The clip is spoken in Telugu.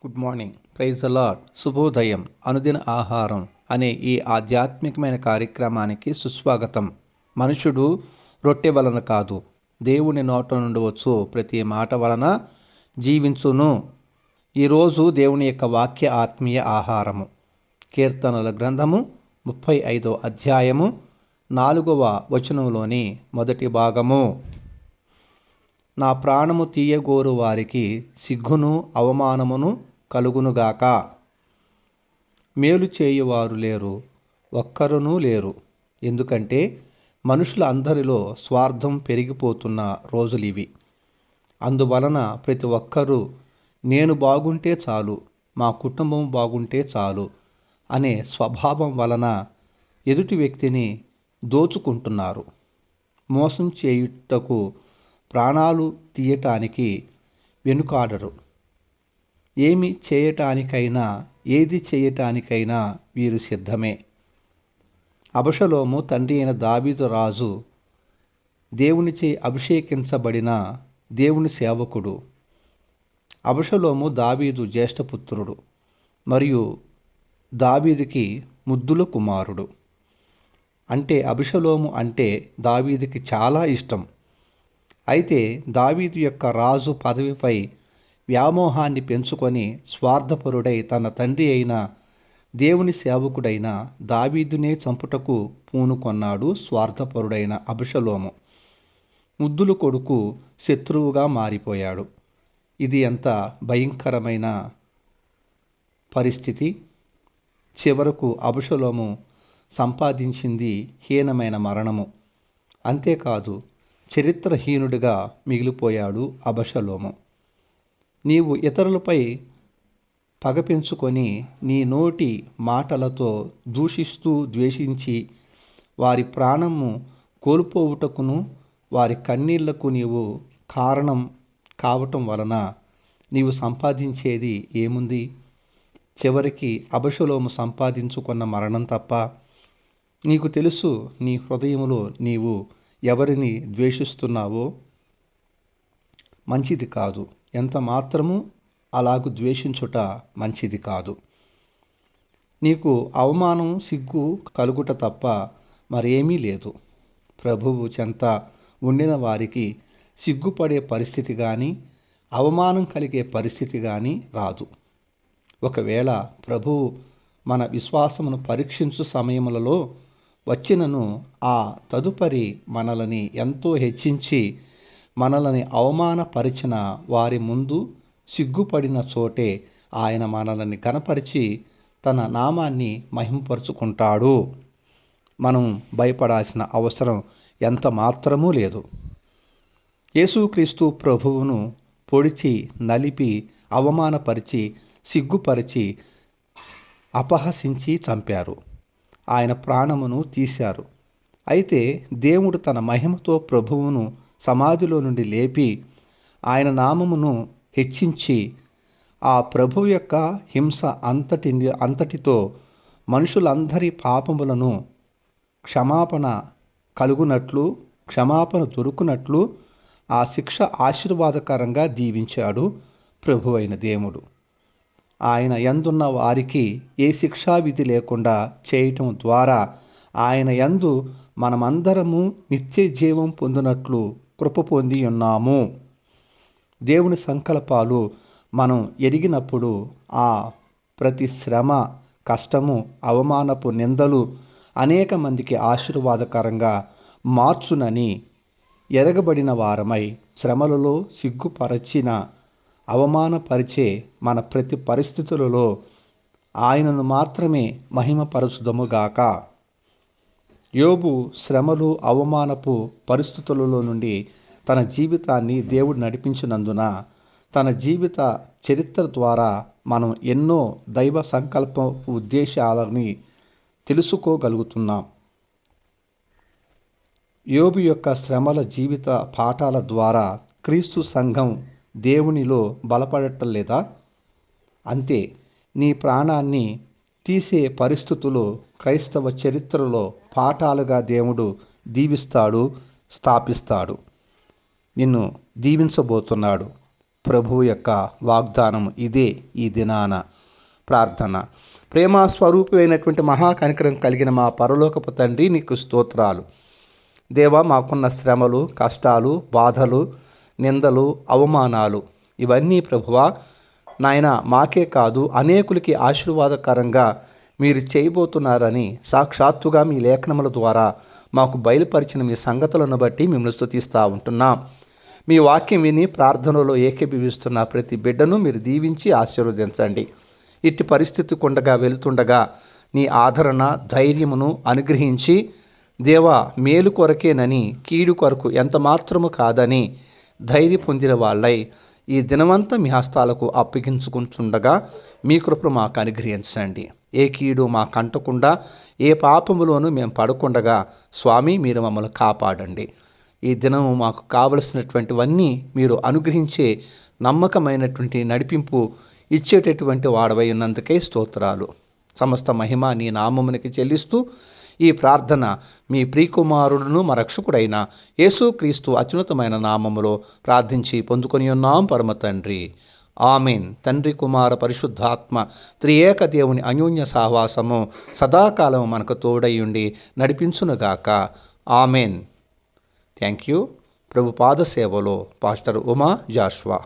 Good morning, praise the lord, శుభోదయం, అనుదిన ఆహారం అనే ఈ ఆధ్యాత్మికమైన కార్యక్రమానికి సుస్వాగతం. మనుషుడు రొట్టె వలన కాదు, దేవుని నోట నుండి వచ్చు ప్రతి మాట వలన జీవించును. ఈరోజు దేవుని యొక్క వాక్య ఆత్మీయ ఆహారము కీర్తనల గ్రంథము 35వ అధ్యాయము 4వ వచనంలోని మొదటి భాగము. నా ప్రాణము తీయగోరు వారికి సిగ్గును అవమానమును కలుగునుగాక. మేలు చేయువారు లేరు, ఒక్కరునూ లేరు. ఎందుకంటే మనుషుల అందరిలో స్వార్థం పెరిగిపోతున్న రోజులివి. అందువలన ప్రతి ఒక్కరూ నేను బాగుంటే చాలు, మా కుటుంబం బాగుంటే చాలు అనే స్వభావం వలన ఎదుటి వ్యక్తిని దోచుకుంటున్నారు. మోసం చేయుటకు ప్రాణాలు తీయటానికి వెనుకాడరు. ఏమి చేయటానికైనా ఏది చేయటానికైనా వీరు సిద్ధమే. అబషలోము తండ్రి అయిన దావీదు రాజు, దేవునిచే అభిషేకించబడిన దేవుని సేవకుడు. అబషలోము దావీదు జ్యేష్ఠపుత్రుడు మరియు దావీదుకి ముద్దుల కుమారుడు. అంటే అబషలోము అంటే దావీదుకి చాలా ఇష్టం. అయితే దావీదు యొక్క రాజు పదవిపై వ్యామోహాన్ని పెంచుకొని స్వార్థపరుడై తన తండ్రి అయిన దేవుని సేవకుడైన దావీదునే చంపుటకు పూనుకొన్నాడు స్వార్థపరుడైన అబషలోము. ముద్దుల కొడుకు శత్రువుగా మారిపోయాడు. ఇది ఎంత భయంకరమైన పరిస్థితి! చివరకు అబషలోము సంపాదించింది హీనమైన మరణము. అంతేకాదు, చరిత్రహీనుడిగా మిగిలిపోయాడు అబషలోము. నీవు ఇతరులపై పగ పెంచుకొని నీ నోటి మాటలతో దూషిస్తూ ద్వేషించి వారి ప్రాణము కోల్పోవుటకును వారి కన్నీళ్లకు నీవు కారణం కావటం వలన నీవు సంపాదించేది ఏముంది? చివరికి అబషలోము సంపాదించుకున్న మరణం తప్ప. నీకు తెలుసు నీ హృదయములో నీవు ఎవరిని ద్వేషిస్తున్నావో. మంచిది కాదు. ఎంత మాత్రము అలాగు ద్వేషించుట మంచిది కాదు. నీకు అవమానం సిగ్గు కలుగుట తప్ప మరేమీ లేదు. ప్రభువు చెంత ఉండిన వారికి సిగ్గుపడే పరిస్థితి కానీ అవమానం కలిగే పరిస్థితి కానీ రాదు. ఒకవేళ ప్రభువు మన విశ్వాసమును పరీక్షించు సమయములలో వచ్చినను ఆ తదుపరి మనలని ఎంతో హెచ్చించి మనలని అవమానపరిచిన వారి ముందు సిగ్గుపడిన చోటే ఆయన మనల్ని ఘనపరిచి తన నామాన్ని మహింపరుచుకుంటాడు. మనం భయపడాల్సిన అవసరం ఎంత మాత్రమూ లేదు. యేసుక్రీస్తు ప్రభువును పొడిచి నలిపి అవమానపరిచి సిగ్గుపరిచి అపహసించి చంపారు. ఆయన ప్రాణమును తీశారు. అయితే దేవుడు తన మహిమతో ప్రభువును సమాధిలో నుండి లేపి ఆయన నామమును హెచ్చించి ఆ ప్రభువు యొక్క హింస అంతటితో మనుషులందరి పాపములను క్షమాపణ కలుగునట్లు, క్షమాపణ దొరుకునట్లు ఆ శిక్ష ఆశీర్వాదకరంగా దీవించాడు ప్రభువైన దేవుడు. ఆయన యందున్న వారికి ఏ శిక్షా విధి లేకుండా చేయటం ద్వారా ఆయన యందు మనమందరము నిత్య జీవం పొందినట్లు కృప పొంది ఉన్నాము. దేవుని సంకల్పాలు మనం ఎరిగినప్పుడు ఆ ప్రతి శ్రమ, కష్టము, అవమానపు నిందలు అనేక మందికి ఆశీర్వాదకరంగా మార్చునని ఎరగబడిన వారమై శ్రమలలో సిగ్గుపరచిన అవమానపరిచే మన ప్రతి పరిస్థితులలో ఆయనను మాత్రమే మహిమపరచుదముగాక. యోబు శ్రమలు, అవమానపు పరిస్థితులలో నుండి తన జీవితాన్ని దేవుడు నడిపించినందున తన జీవిత చరిత్ర ద్వారా మనం ఎన్నో దైవ సంకల్ప ఉద్దేశాలని తెలుసుకోగలుగుతున్నాం. యోబు యొక్క శ్రమల జీవిత పాఠాల ద్వారా క్రీస్తు సంఘం దేవునిలో బలపడటం లేదా? అంతే. నీ ప్రాణాన్ని తీసే పరిస్థితులు క్రైస్తవ చరిత్రలో పాఠాలుగా దేవుడు దీవిస్తాడు, స్థాపిస్తాడు. నిన్ను దీవించబోతున్నాడు. ప్రభువు యొక్క వాగ్దానం ఇదే. ఈ దినాన ప్రార్థన. ప్రేమ స్వరూపమైనటువంటి మహాకనికరం కలిగిన మా పరలోకపు తండ్రి, నీకు స్తోత్రాలు. దేవా, మాకున్న శ్రమలు, కష్టాలు, బాధలు, నిందలు, అవమానాలు ఇవన్నీ ప్రభువా నాయన మాకే కాదు అనేకులకి ఆశీర్వాదకరంగా మీరు చేయబోతున్నారని సాక్షాత్తుగా మీ లేఖనముల ద్వారా మాకు బయలుపరిచిన మీ సంగతులను బట్టి మిమ్మల్ని స్తుతిస్తూ ఉంటున్నాం. మీ వాక్యం విని ప్రార్థనలో ఏకీభవిస్తున్న ప్రతి బిడ్డను మీరు దీవించి ఆశీర్వదించండి. ఇట్టి పరిస్థితి కొండగా వెళుతుండగా నీ ఆదరణ, ధైర్యమును అనుగ్రహించి దేవా మేలు కొరకేనని, కీడు కొరకు ఎంత మాత్రము కాదని ధైర్య పొందిన వాళ్ళై ఈ దినమంతా మీ హస్తాలకు అప్పగించుకుంటుండగా మీ కృపను మాకు అనుగ్రహించండి. ఏ కీడు మా కంటకుండా, ఏ పాపములోనూ మేము పడకుండగా స్వామి మీరు మమ్మల్ని కాపాడండి. ఈ దినము మాకు కావలసినటువంటివన్నీ మీరు అనుగ్రహించే నమ్మకమైనటువంటి నడిపింపు ఇచ్చేటటువంటి వాడవై ఉన్నందుకే స్తోత్రాలు. సమస్త మహిమ నీ నామమునికి చెల్లిస్తూ ఈ ప్రార్థన మీ ప్రియకుమారుడును మా రక్షకుడైన యేసుక్రీస్తు అత్యున్నతమైన నామములో ప్రార్థించి పొందుకొని ఉన్నాం పరమ తండ్రి. ఆమెన్. తండ్రి, కుమార, పరిశుద్ధాత్మ త్రియేక దేవుని అన్యోన్య సహవాసము సదాకాలం మనకు తోడయుండి నడిపించునుగాక. ఆమెన్. Thank you. ప్రభు పాద సేవలో పాస్టర్ ఉమా జాషువా.